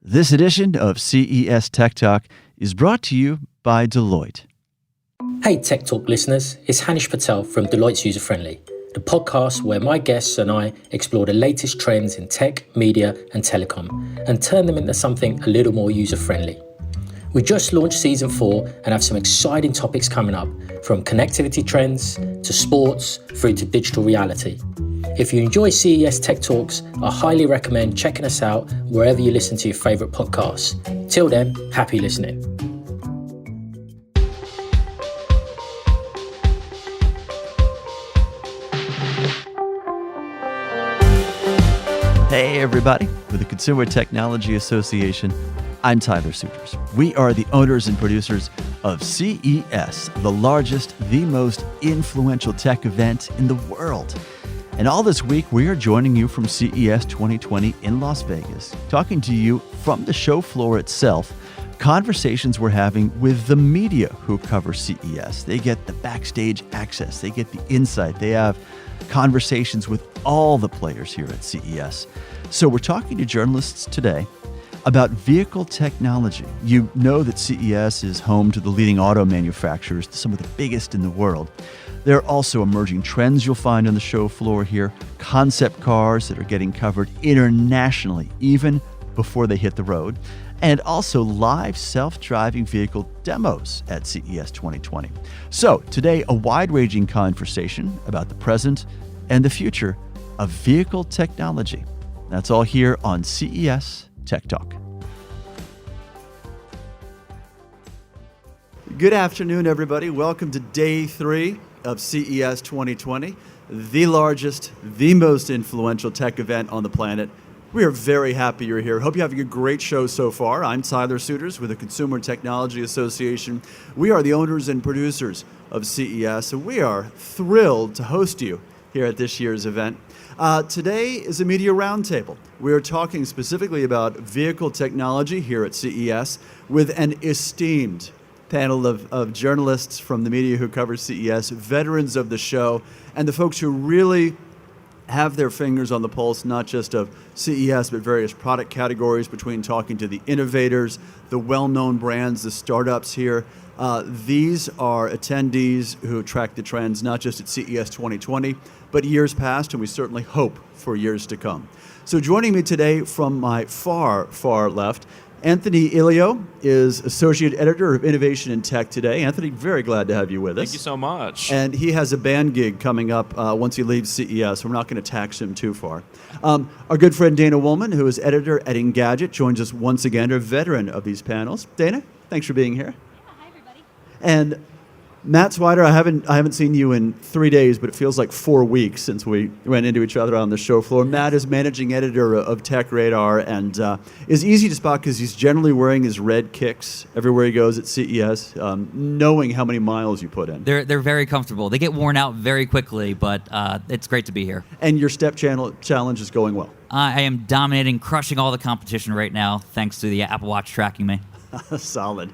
This edition of CES Tech Talk is brought to you by Deloitte. Hey Tech Talk listeners, it's Hanish Patel from Deloitte's User Friendly, the podcast where my guests and I explore the latest trends in tech, media and telecom and turn them into something a little more user-friendly. We just launched Season 4 and have some exciting topics coming up, from connectivity trends to sports through to digital reality. If you enjoy CES Tech Talks, I highly recommend checking us out wherever you listen to your favourite podcasts. Till then, happy listening. Hey everybody, with the Consumer Technology Association, I'm Tyler Suters. We are the owners and producers of CES, the largest, the most influential tech event in the world. And all this week, we are joining you from CES 2020 in Las Vegas, talking to you from the show floor itself, conversations we're having with the media who cover CES. They get the backstage access, they get the insight, they have conversations with all the players here at CES. So we're talking to journalists today about vehicle technology. You know that CES is home to the leading auto manufacturers, some of the biggest in the world. There are also emerging trends you'll find on the show floor here, concept cars that are getting covered internationally, even before they hit the road, and also live self-driving vehicle demos at CES 2020. So today, a wide-ranging conversation about the present and the future of vehicle technology. That's all here on CES Tech Talk. Good afternoon, everybody. Welcome to day 3 of CES 2020, the largest, the most influential tech event on the planet. We are very happy you're here. Hope you're having a great show so far. I'm Tyler Suters with the Consumer Technology Association. We are the owners and producers of CES, and we are thrilled to host you here at this year's event. Today is a media roundtable. We are talking specifically about vehicle technology here at CES with an esteemed panel of journalists from the media who cover CES, veterans of the show, and the folks who really have their fingers on the pulse, not just of CES, but various product categories, between talking to the innovators, the well-known brands, the startups here. These are attendees who track the trends, not just at CES 2020, but years past, and we certainly hope for years to come. So joining me today from my far, far left, Anthony Elio is Associate Editor of Innovation and Tech today. Anthony, very glad to have you with us. Thank you so much. And he has a band gig coming up once he leaves CES. We're not going to tax him too far. Our good friend Dana Wollman, who is editor at Engadget, joins us once again, a veteran of these panels. Dana, thanks for being here. Yeah, hi everybody. And Matt Swider, I haven't seen you in 3 days, but it feels like 4 weeks since we ran into each other on the show floor. Matt is managing editor of Tech Radar and is easy to spot because he's generally wearing his red kicks everywhere he goes at CES, knowing how many miles you put in. They're very comfortable. They get worn out very quickly, but it's great to be here. And your step challenge is going well. I am dominating, crushing all the competition right now, thanks to the Apple Watch tracking me. Solid.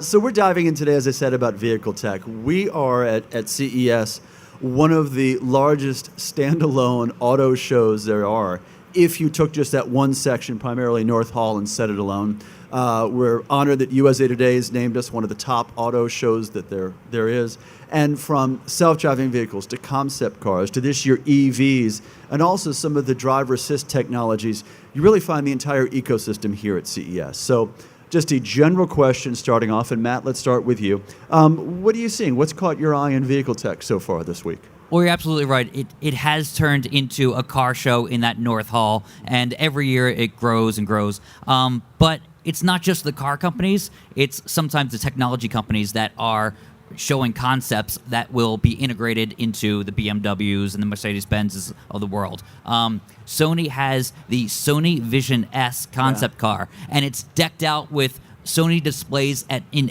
So we're diving in today, as I said, about vehicle tech. We are at CES, one of the largest standalone auto shows there are. If you took just that one section, primarily North Hall, and set it alone, we're honored that USA Today has named us one of the top auto shows that there is. And from self-driving vehicles to concept cars to this year EVs, and also some of the driver assist technologies, you really find the entire ecosystem here at CES. So just a general question starting off, and Matt, let's start with you. What are you seeing? What's caught your eye in vehicle tech so far this week? Well, you're absolutely right. It has turned into a car show in that North Hall, and every year it grows and grows. But it's not just the car companies. It's sometimes the technology companies that are showing concepts that will be integrated into the BMWs and the Mercedes-Benzes of the world. Sony has the Sony Vision S concept car, and it's decked out with Sony displays in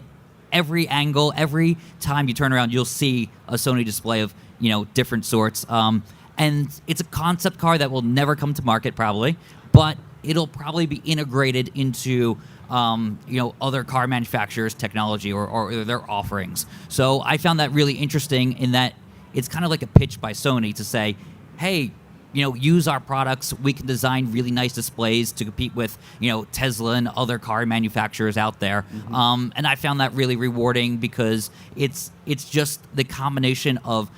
every angle. Every time you turn around, you'll see a Sony display of different sorts. And it's a concept car that will never come to market probably, but it'll probably be integrated into other car manufacturers' technology or their offerings. So I found that really interesting in that it's kind of like a pitch by Sony to say, hey, use our products. We can design really nice displays to compete with, Tesla and other car manufacturers out there. And I found that really rewarding because it's just the combination of,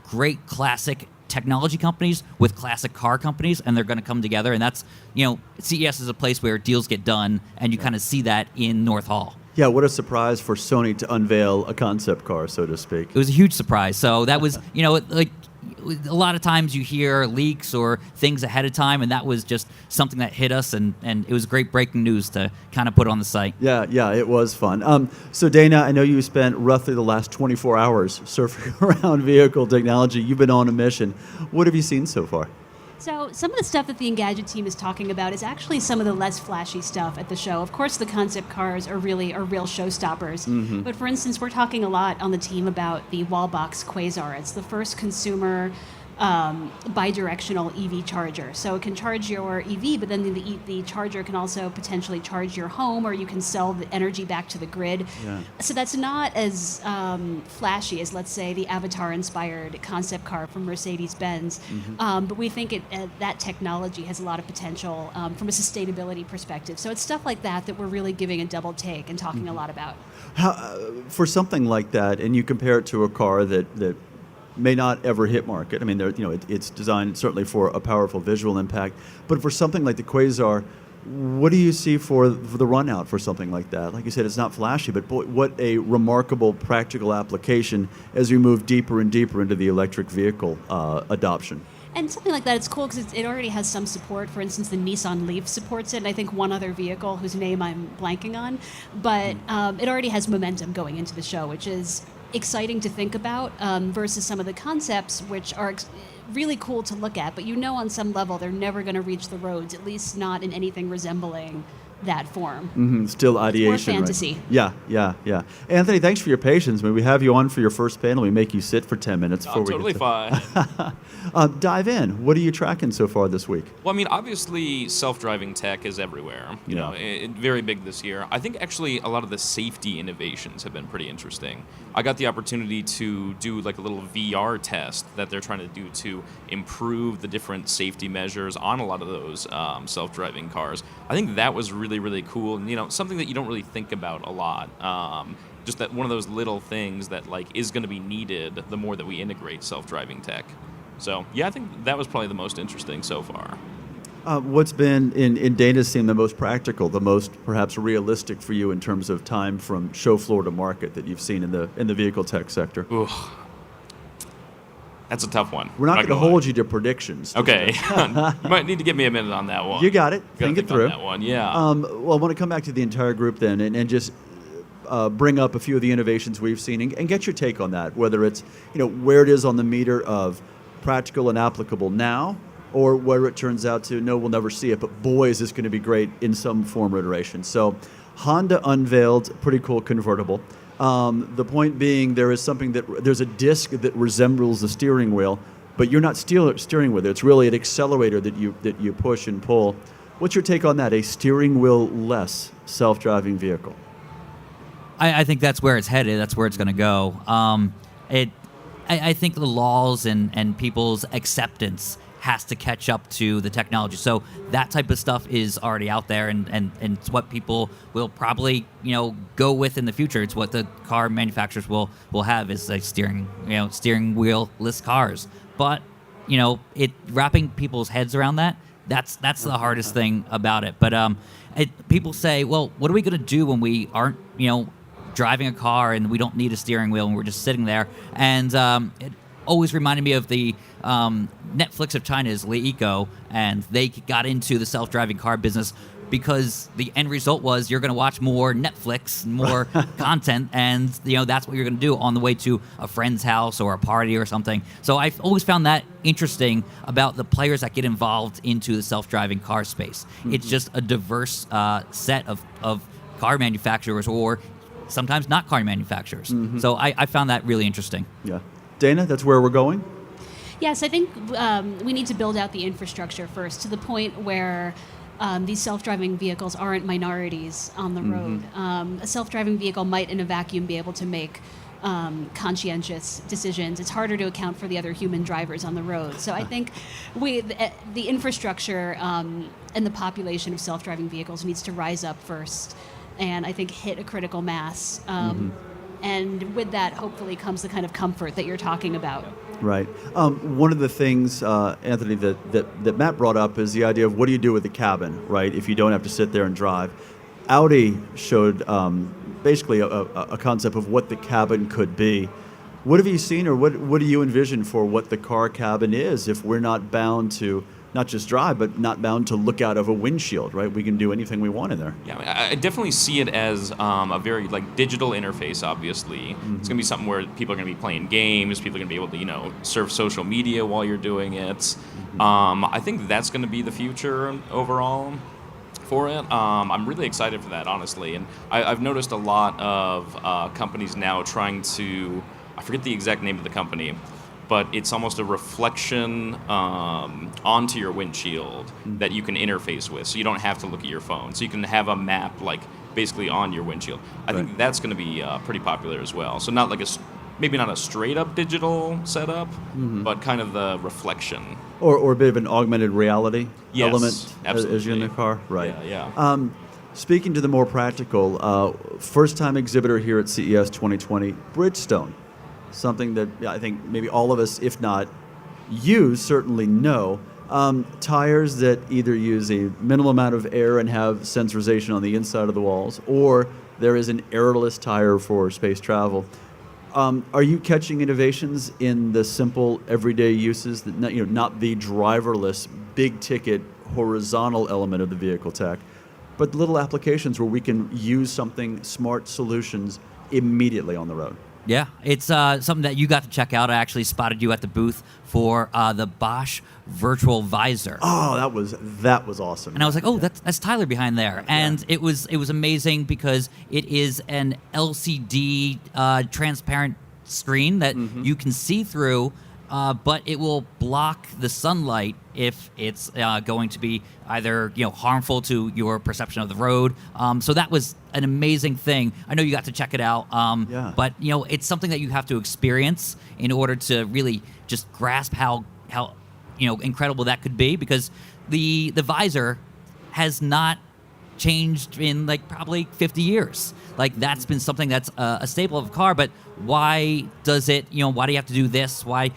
great classic technology companies with classic car companies, and they're going to come together. And that's, CES is a place where deals get done, and you kind of see that in North Hall. Yeah, what a surprise for Sony to unveil a concept car, so to speak. It was a huge surprise. So that was, like a lot of times you hear leaks or things ahead of time, and that was just something that hit us, and it was great breaking news to kind of put on the site. Yeah, it was fun. So Dana, I know you spent roughly the last 24 hours surfing around vehicle technology. You've been on a mission. What have you seen so far? So some of the stuff that the Engadget team is talking about is actually some of the less flashy stuff at the show. Of course, the concept cars are real showstoppers. But for instance, we're talking a lot on the team about the Wallbox Quasar. It's the first consumer bidirectional EV charger. So it can charge your EV, but then the charger can also potentially charge your home, or you can sell the energy back to the grid. Yeah. So that's not as flashy as, let's say, the Avatar-inspired concept car from Mercedes-Benz. But we think that technology has a lot of potential from a sustainability perspective. So it's stuff like that we're really giving a double take and talking a lot about. For something like that, and you compare it to a car that may not ever hit market. I mean, it's designed certainly for a powerful visual impact. But for something like the Quasar, what do you see for the run out for something like that? Like you said, it's not flashy, but boy, what a remarkable practical application as we move deeper and deeper into the electric vehicle adoption. And something like that, it's cool because it already has some support. For instance, the Nissan Leaf supports it, and I think one other vehicle whose name I'm blanking on. But it already has momentum going into the show, which is exciting to think about versus some of the concepts, which are really cool to look at. But on some level, they're never going to reach the roads, at least not in anything resembling that form. Still ideation. It's more fantasy. Right? Yeah. Anthony, thanks for your patience. When we have you on for your first panel, we make you sit for 10 minutes before we totally get fine. Dive in. What are you tracking so far this week? Well, I mean, obviously, self-driving tech is everywhere. Very big this year. I think actually a lot of the safety innovations have been pretty interesting. I got the opportunity to do like a little VR test that they're trying to do to improve the different safety measures on a lot of those self-driving cars. I think that was really, really cool, and something that you don't really think about a lot. Just that one of those little things that is going to be needed the more that we integrate self-driving tech. So yeah, I think that was probably the most interesting so far. What's been in Dana's team the most practical, the most perhaps realistic for you in terms of time from show floor to market that you've seen in the vehicle tech sector? Ooh. That's a tough one. We're not going to hold you to predictions. Okay. You might need to give me a minute on that one. You got it. Think it through. On that one, yeah. Well, I want to come back to the entire group then and just bring up a few of the innovations we've seen and get your take on that, whether it's where it is on the meter of practical and applicable now, or where it turns out to, no, we'll never see it, but boy, is this going to be great in some form or iteration. So Honda unveiled a pretty cool convertible. The point being, there's a disc that resembles the steering wheel, but you're not steering with it. It's really an accelerator that you push and pull. What's your take on that? A steering wheel-less self-driving vehicle? I think that's where it's headed. That's where it's going to go. I think the laws and people's acceptance has to catch up to the technology. So that type of stuff is already out there, and it's what people will probably go with in the future. It's what the car manufacturers will have is like steering wheel-less cars. But wrapping people's heads around that's the hardest thing about it. But people say, well, what are we going to do when we aren't driving a car and we don't need a steering wheel and we're just sitting there? And it always reminded me of the Netflix of China's Leiko, and they got into the self-driving car business because the end result was you're going to watch more Netflix, more content, and that's what you're going to do on the way to a friend's house or a party or something. So I've always found that interesting about the players that get involved into the self-driving car space. It's just a diverse set of car manufacturers, or sometimes not car manufacturers. So I found that really interesting. Yeah. Dana, that's where we're going? Yes, I think we need to build out the infrastructure first to the point where these self-driving vehicles aren't minorities on the road. A self-driving vehicle might in a vacuum be able to make conscientious decisions. It's harder to account for the other human drivers on the road. So I think the infrastructure and the population of self-driving vehicles needs to rise up first, and I think hit a critical mass. And with that, hopefully, comes the kind of comfort that you're talking about. Right. One of the things, Anthony, that Matt brought up is the idea of what do you do with the cabin, right, if you don't have to sit there and drive. Audi showed basically a concept of what the cabin could be. What have you seen, or what do you envision for what the car cabin is if we're not bound to not just drive, but not bound to look out of a windshield, right? We can do anything we want in there. Yeah, I definitely see it as a very digital interface. Obviously, it's going to be something where people are going to be playing games. People are going to be able to surf social media while you're doing it. I think that's going to be the future overall for it. I'm really excited for that, honestly. And I've noticed a lot of companies now trying to, I forget the exact name of the company, but it's almost a reflection onto your windshield that you can interface with, so you don't have to look at your phone. So you can have a map basically on your windshield. I think that's going to be pretty popular as well. So not maybe not a straight up digital setup, but kind of the reflection. Or a bit of an augmented reality element absolutely. as you're in the car, right? Yeah. Speaking to the more practical, first-time exhibitor here at CES 2020, Bridgestone. Something that I think maybe all of us, if not you, certainly know. Tires that either use a minimal amount of air and have sensorization on the inside of the walls, or there is an airless tire for space travel. Are you catching innovations in the simple everyday uses, that not the driverless, big-ticket, horizontal element of the vehicle tech, but little applications where we can use something, smart solutions, immediately on the road? Yeah, it's something that you got to check out. I actually spotted you at the booth for the Bosch virtual visor. Oh, that was awesome. And I was like, oh, that's Tyler behind there. And it was amazing because it is an LCD transparent screen that you can see through, but it will block the sunlight if it's going to be either harmful to your perception of the road. So that was an amazing thing. I know you got to check it out, but it's something that you have to experience in order to really just grasp how incredible that could be, because the visor has not changed in probably 50 years. That's been something that's a staple of a car, but why does it, why do you have to do this? Why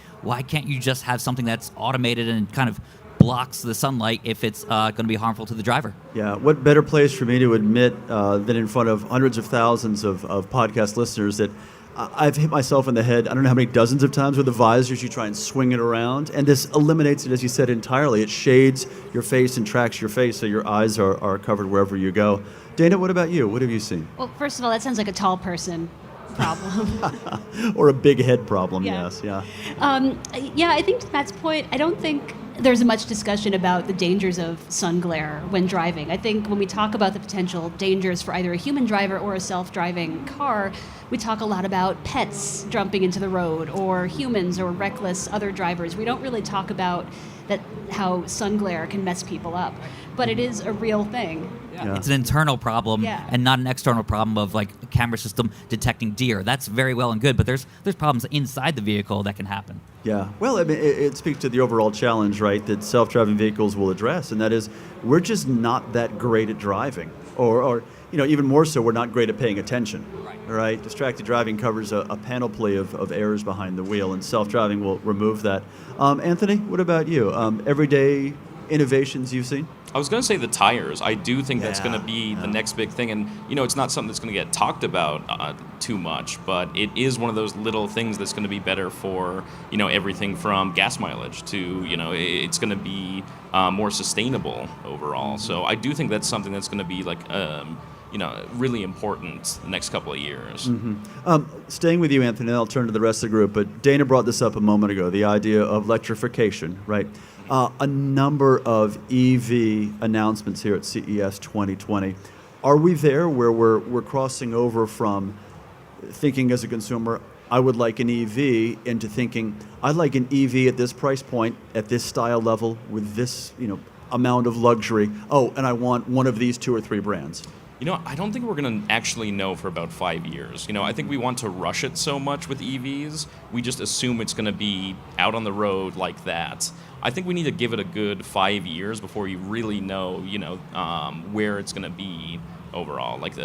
can't you just have something that's automated and kind of blocks the sunlight if it's going to be harmful to the driver? Yeah, what better place for me to admit than in front of hundreds of thousands of podcast listeners that I've hit myself in the head, I don't know how many dozens of times with the visors. You try and swing it around, and this eliminates it, as you said, entirely. It shades your face and tracks your face, so your eyes are covered wherever you go. Dana, what about you? What have you seen? Well, first of all, that sounds like a tall person problem. Or a big head problem, yeah. Yes, yeah. I think to Matt's point, I don't think there's much discussion about the dangers of sun glare when driving. I think when we talk about the potential dangers for either a human driver or a self-driving car, we talk a lot about pets jumping into the road or humans or reckless other drivers. We don't really talk about how sun glare can mess people up, but it is a real thing. Yeah. It's an internal problem and not an external problem of a camera system detecting deer. That's very well and good, but there's problems inside the vehicle that can happen. Yeah, well, I mean, it speaks to the overall challenge, right, that self-driving vehicles will address, and that is we're just not that great at driving, or even more so, we're not great at paying attention. Right? Distracted driving covers a panoply of errors behind the wheel, and self-driving will remove that. Anthony, what about you? Everyday innovations you've seen? I was going to say the tires. I do think that's going to be the next big thing. And, it's not something that's going to get talked about too much, but it is one of those little things that's going to be better for, everything from gas mileage to, it's going to be more sustainable overall. So I do think that's something that's going to be really important the next couple of years. Mm-hmm. Staying with you, Anthony, and I'll turn to the rest of the group, but Dana brought this up a moment ago, the idea of electrification, right? A number of EV announcements here at CES 2020. Are we there where we're crossing over from thinking as a consumer, I would like an EV, into thinking, I'd like an EV at this price point, at this style level, with this amount of luxury. Oh, and I want one of these 2 or 3 brands. I don't think we're going to actually know for about 5 years. I think we want to rush it so much with EVs. We just assume it's going to be out on the road like that. I think we need to give it a good 5 years before you really know, where it's going to be overall. Like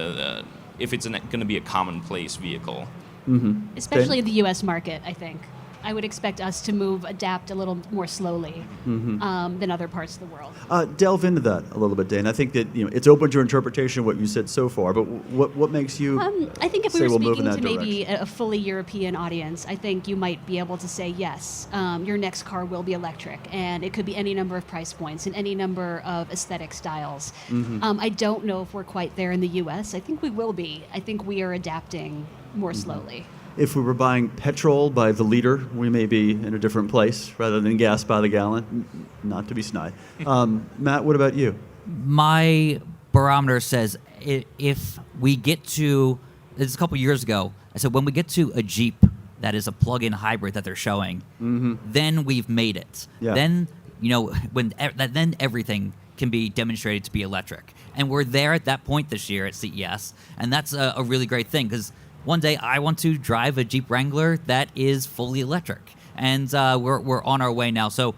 if it's going to be a commonplace vehicle. Mm-hmm. Especially in the U.S. market, I think. I would expect us to adapt a little more slowly than other parts of the world. Delve into that a little bit, Dane. I think that it's open to interpretation what you said so far, but what makes you? I think if we say were we'll move in speaking to that maybe direction? a fully European audience, I think you might be able to say yes. Your next car will be electric, and it could be any number of price points and any number of aesthetic styles. I don't know if we're quite there in the U.S. I think we will be. I think we are adapting more slowly. If we were buying petrol by the liter, we may be in a different place rather than gas by the gallon. Not to be snide. Matt, what about you? My barometer says if we get to, this is a couple years ago, I said when we get to a Jeep that is a plug-in hybrid that they're showing, then we've made it. Yeah. Then, then everything can be demonstrated to be electric. And we're there at that point this year at CES, and that's a really great thing because one day I want to drive a Jeep Wrangler that is fully electric, and we're on our way now. So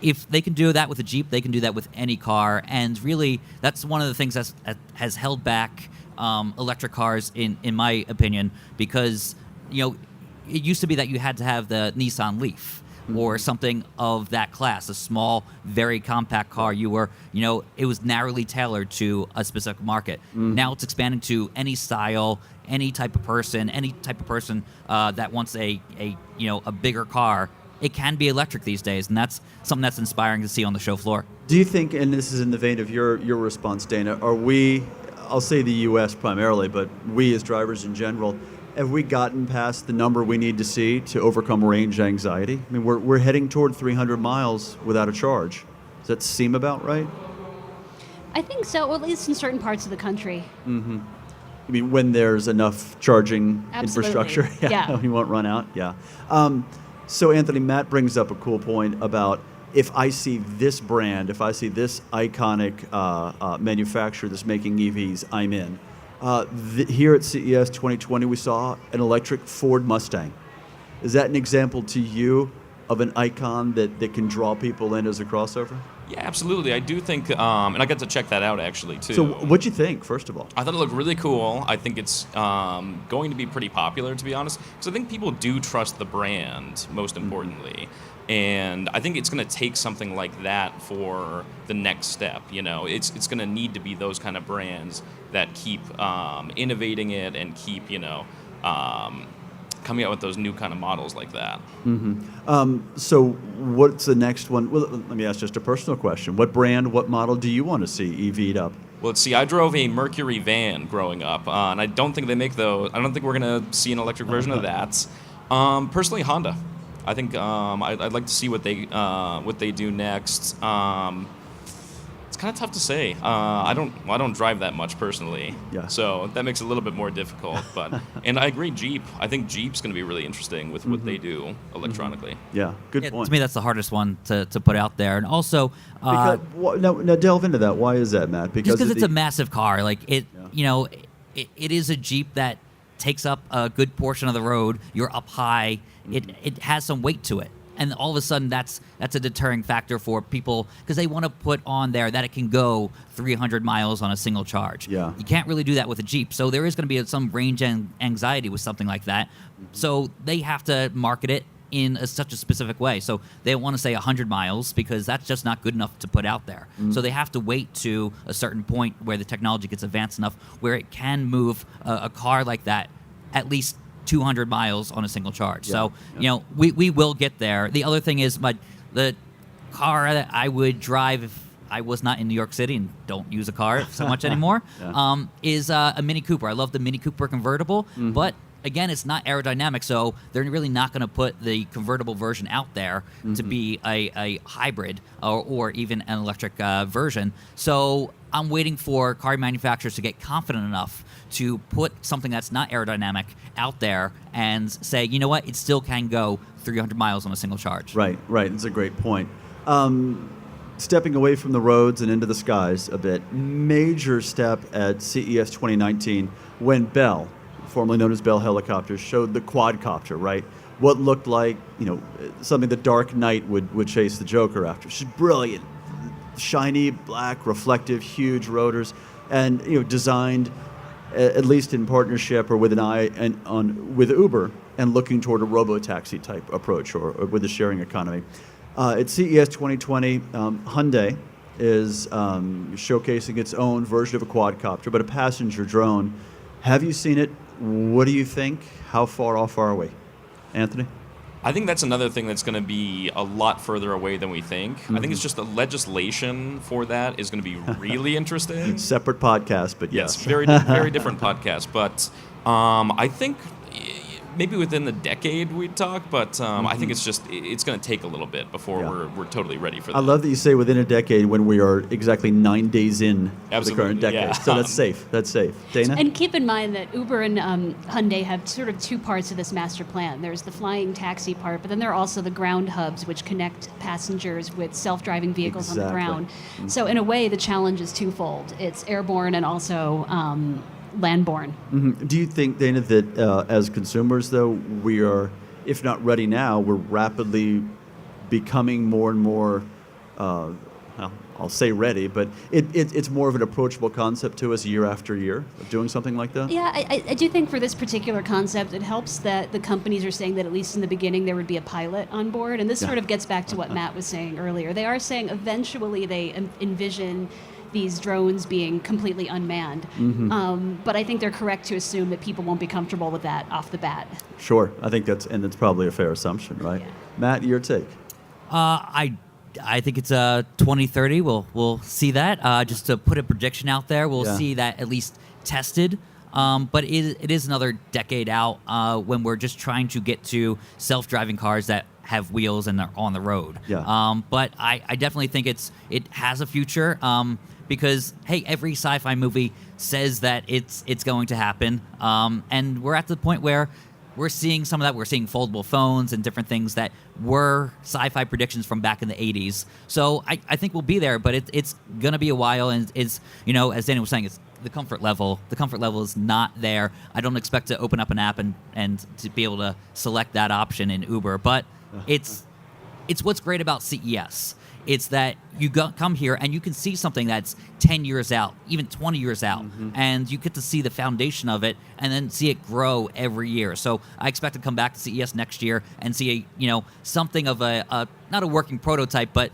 if they can do that with a Jeep, they can do that with any car, and really that's one of the things that has held back electric cars, in my opinion, because it used to be that you had to have the Nissan Leaf or something of that class, a small, very compact car. It was narrowly tailored to a specific market. Now it's expanding to any style, any type of person that wants a bigger car. It can be electric these days, and that's something that's inspiring to see on the show floor. Do you think, and this is in the vein of your response, Dana, are we, I'll say the U.S. primarily, but we as drivers in general, have we gotten past the number we need to see to overcome range anxiety? I mean, we're heading toward 300 miles without a charge. Does that seem about right? I think so, at least in certain parts of the country. I mean, when there's enough charging Absolutely. infrastructure, Yeah. we won't run out. Yeah. So, Anthony, Matt brings up a cool point about if I see this brand, if I see this iconic manufacturer that's making EVs, I'm in. Here at CES 2020, we saw an electric Ford Mustang. Is that an example to you of an icon that can draw people in as a crossover? Yeah, absolutely. I do think, and I got to check that out actually too. So what'd you think, first of all? I thought it looked really cool. I think it's going to be pretty popular, to be honest, because I think people do trust the brand, most importantly. And I think it's going to take something like that for the next step. It's going to need to be those kind of brands that keep innovating it and keep, coming out with those new kind of models like that. So what's the next one? Well, let me ask just a personal question. What brand, what model do you want to see EV'd up? Well, let's see. I drove a Mercury van growing up, and I don't think they make those. I don't think we're going to see an electric version of that. Personally, Honda. I think I'd like to see what they do next. It's kind of tough to say. I don't drive that much personally, so that makes it a little bit more difficult. And I agree, Jeep. I think Jeep's going to be really interesting with what they do electronically. Yeah, good point. To me, that's the hardest one to put out there, and also now delve into that. Why is that, Matt? Because it's a massive car. Like it is a Jeep that takes up a good portion of the road. You're up high. It has some weight to it. And all of a sudden, that's a deterring factor for people because they want to put on there that it can go 300 miles on a single charge. Yeah. You can't really do that with a Jeep. So there is going to be some range anxiety with something like that. So they have to market it in such a specific way. So they want to say 100 miles because that's just not good enough to put out there. So they have to wait to a certain point where the technology gets advanced enough where it can move a car like that at least 200 miles on a single charge. So, we will get there. The other thing is the car that I would drive if I was not in New York City and don't use a car so much anymore is a Mini Cooper. I love the Mini Cooper convertible, but again, it's not aerodynamic, so they're really not going to put the convertible version out there to be a hybrid or even an electric version. So I'm waiting for car manufacturers to get confident enough to put something that's not aerodynamic out there and say, you know what, it still can go 300 miles on a single charge. Right. That's a great point. stepping away from the roads and into the skies a bit, major step at CES 2019 when Bell, formerly known as Bell Helicopters, showed the quadcopter, right? What looked like, something the Dark Knight would chase the Joker after. She's brilliant, shiny, black, reflective, huge rotors, and designed at least in partnership or with an eye with Uber and looking toward a robo-taxi type approach or with the sharing economy. At CES 2020, Hyundai is showcasing its own version of a quadcopter, but a passenger drone. Have you seen it? What do you think? How far off are we? Anthony? I think that's another thing that's going to be a lot further away than we think. I think it's just the legislation for that is going to be really interesting. Separate podcast, but yes. Very different podcast. But I think maybe within the decade we'd talk, but I think it's going to take a little bit before we're totally ready for that. I love that you say within a decade when we are exactly 9 days in the current decade. Yeah. So that's safe. That's safe. Dana? And keep in mind that Uber and Hyundai have sort of two parts of this master plan. There's the flying taxi part, but then there are also the ground hubs, which connect passengers with self-driving vehicles on the ground. So in a way, the challenge is twofold. It's airborne and also landborne. Mm-hmm. Do you think, Dana, that as consumers, though, we are, if not ready now, we're rapidly becoming more and more, I'll say ready, but it's more of an approachable concept to us year after year of doing something like that? Yeah, I do think for this particular concept, it helps that the companies are saying that at least in the beginning there would be a pilot on board. And this sort of gets back to what Matt was saying earlier. They are saying eventually they envision these drones being completely unmanned. But I think they're correct to assume that people won't be comfortable with that off the bat. Sure. I think that's probably a fair assumption, right? Yeah. Matt, your take? I think it's 2030. We'll see that. Just to put a prediction out there, we'll see that at least tested. But it is another decade out when we're just trying to get to self-driving cars that have wheels and are on the road. Yeah. But I definitely think it has a future because, hey, every sci-fi movie says that it's going to happen. And we're at the point where we're seeing some of that. We're seeing foldable phones and different things that were sci-fi predictions from back in the 80s. So I think we'll be there, but it's going to be a while. And it's, as Daniel was saying, it's the comfort level. The comfort level is not there. I don't expect to open up an app and to be able to select that option in Uber. But it's what's great about CES. It's that you come here and you can see something that's 10 years out, even 20 years out, and you get to see the foundation of it and then see it grow every year. So I expect to come back to CES next year and see something of a not a working prototype, but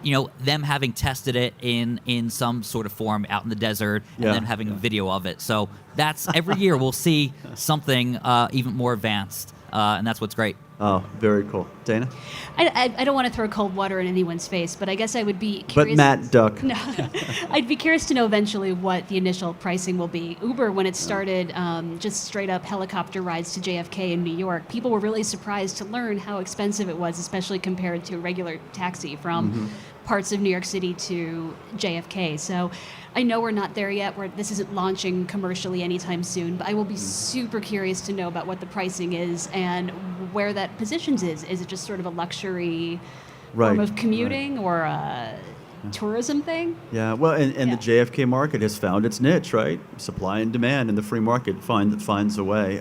them having tested it in some sort of form out in the desert and then having a video of it. So that's every year we'll see something even more advanced, and that's what's great. Oh, very cool. Dana? I don't want to throw cold water in anyone's face, but I guess I would be curious. But Matt, duck. No, I'd be curious to know eventually what the initial pricing will be. Uber, when it started just straight up helicopter rides to JFK in New York, people were really surprised to learn how expensive it was, especially compared to a regular taxi from parts of New York City to JFK. So I know we're not there yet, this isn't launching commercially anytime soon, but I will be super curious to know about what the pricing is and where that positions is. Is it just sort of a luxury form of commuting or a tourism thing? Yeah, well, and the JFK market has found its niche, right? Supply and demand, and the free market finds a way.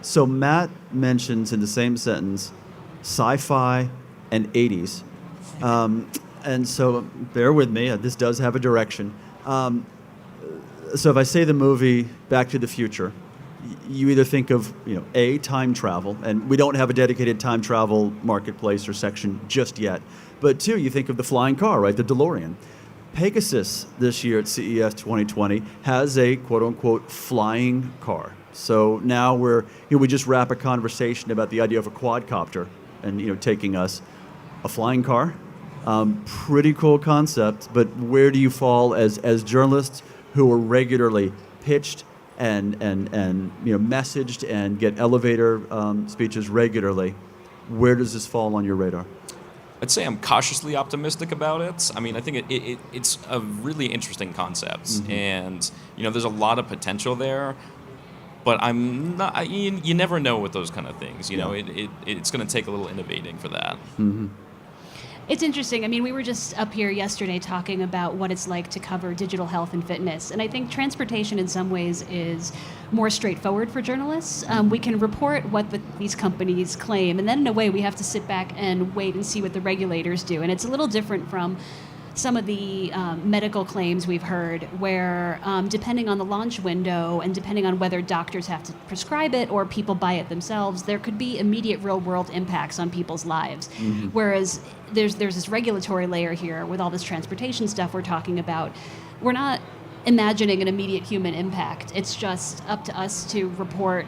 So Matt mentions in the same sentence sci-fi and 80s. And so bear with me, this does have a direction. So if I say the movie Back to the Future, you either think of, A, time travel, and we don't have a dedicated time travel marketplace or section just yet, but 2, you think of the flying car, right, the DeLorean. Pegasus this year at CES 2020 has a quote-unquote flying car. So now we just wrap a conversation about the idea of a quadcopter and, taking us a flying car. Pretty cool concept, but where do you fall as journalists who are regularly pitched and messaged and get elevator speeches regularly? Where does this fall on your radar? I'd say I'm cautiously optimistic about it. I mean, I think it's a really interesting concept, and there's a lot of potential there. But I'm not. You never know with those kind of things. It's going to take a little innovating for that. It's interesting. I mean, we were just up here yesterday talking about what it's like to cover digital health and fitness. And I think transportation in some ways is more straightforward for journalists. We can report what these companies claim, and then in a way we have to sit back and wait and see what the regulators do. And it's a little different from some of the medical claims we've heard where depending on the launch window and depending on whether doctors have to prescribe it or people buy it themselves, there could be immediate real-world impacts on people's lives. Whereas there's this regulatory layer here with all this transportation stuff we're talking about. We're not imagining an immediate human impact. It's just up to us to report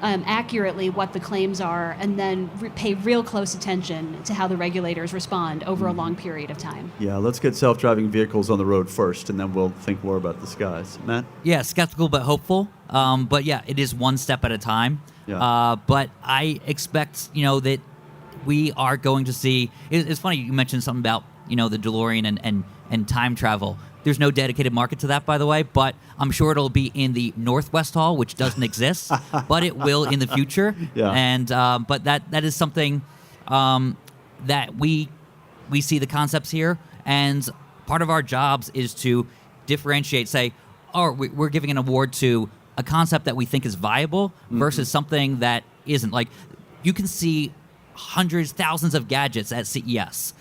accurately what the claims are and then pay real close attention to how the regulators respond over a long period of time. Yeah, let's get self-driving vehicles on the road first, and then we'll think more about the skies. Matt? Yeah, skeptical but hopeful. But yeah, it is one step at a time. Yeah. But I expect, that we are going to see. It's funny you mentioned something about the DeLorean and time travel. There's no dedicated market to that, by the way, but I'm sure it'll be in the Northwest Hall, which doesn't exist, but it will in the future. Yeah. And but that is something that we see the concepts here, and part of our jobs is to differentiate. Say, we're giving an award to a concept that we think is viable versus something that isn't. Like, you can see hundreds, thousands of gadgets at CES,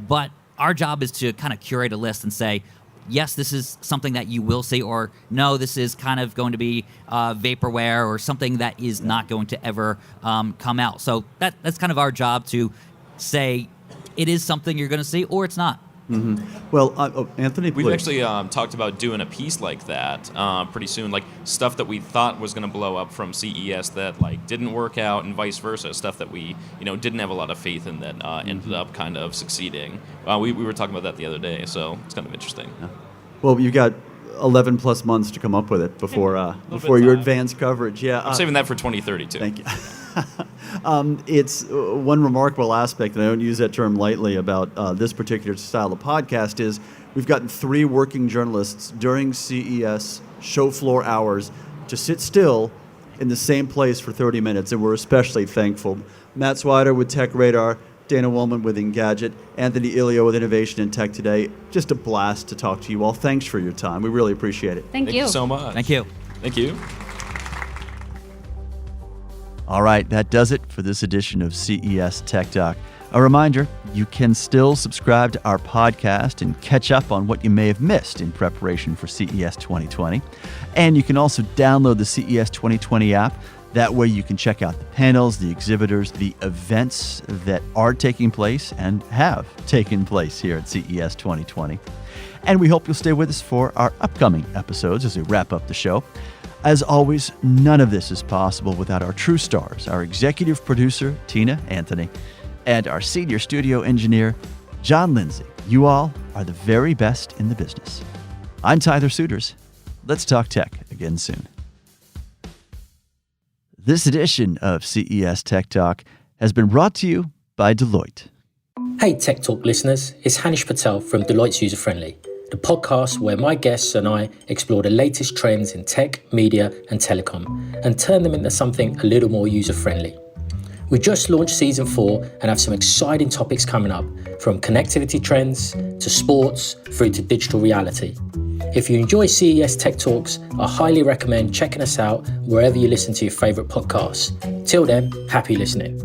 but our job is to kind of curate a list and say, yes, this is something that you will see, or no, this is kind of going to be vaporware or something that is not going to ever come out. So that's kind of our job, to say it is something you're going to see or it's not. Well, Anthony, please. We've actually talked about doing a piece like that pretty soon, like stuff that we thought was going to blow up from CES that didn't work out, and vice versa, stuff that we didn't have a lot of faith in that ended up kind of succeeding. We were talking about that the other day, so it's kind of interesting. Yeah. Well, you got 11 plus months to come up with it before your advanced coverage. Yeah, I'm saving that for 2032. Thank you. It's one remarkable aspect, and I don't use that term lightly, about this particular style of podcast is we've gotten 3 working journalists during CES show floor hours to sit still in the same place for 30 minutes, and we're especially thankful. Matt Swider with Tech Radar, Dana Wollman with Engadget, Anthony Elio with Innovation in Tech Today. Just a blast to talk to you all. Thanks for your time. We really appreciate it. Thank you. Thank you so much. Thank you. Thank you. All right, that does it for this edition of CES Tech Talk. A reminder, you can still subscribe to our podcast and catch up on what you may have missed in preparation for CES 2020. And you can also download the CES 2020 app. That way you can check out the panels, the exhibitors, the events that are taking place and have taken place here at CES 2020. And we hope you'll stay with us for our upcoming episodes as we wrap up the show. As always, none of this is possible without our true stars, our executive producer, Tina Anthony, and our senior studio engineer, John Lindsay. You all are the very best in the business. I'm Tyler Suiters. Let's talk tech again soon. This edition of CES Tech Talk has been brought to you by Deloitte. Hey Tech Talk listeners, it's Hanish Patel from Deloitte's User Friendly, the podcast where my guests and I explore the latest trends in tech, media and telecom and turn them into something a little more user-friendly. We just launched Season 4 and have some exciting topics coming up, from connectivity trends to sports through to digital reality. If you enjoy CES Tech Talks, I highly recommend checking us out wherever you listen to your favourite podcasts. Till then, happy listening.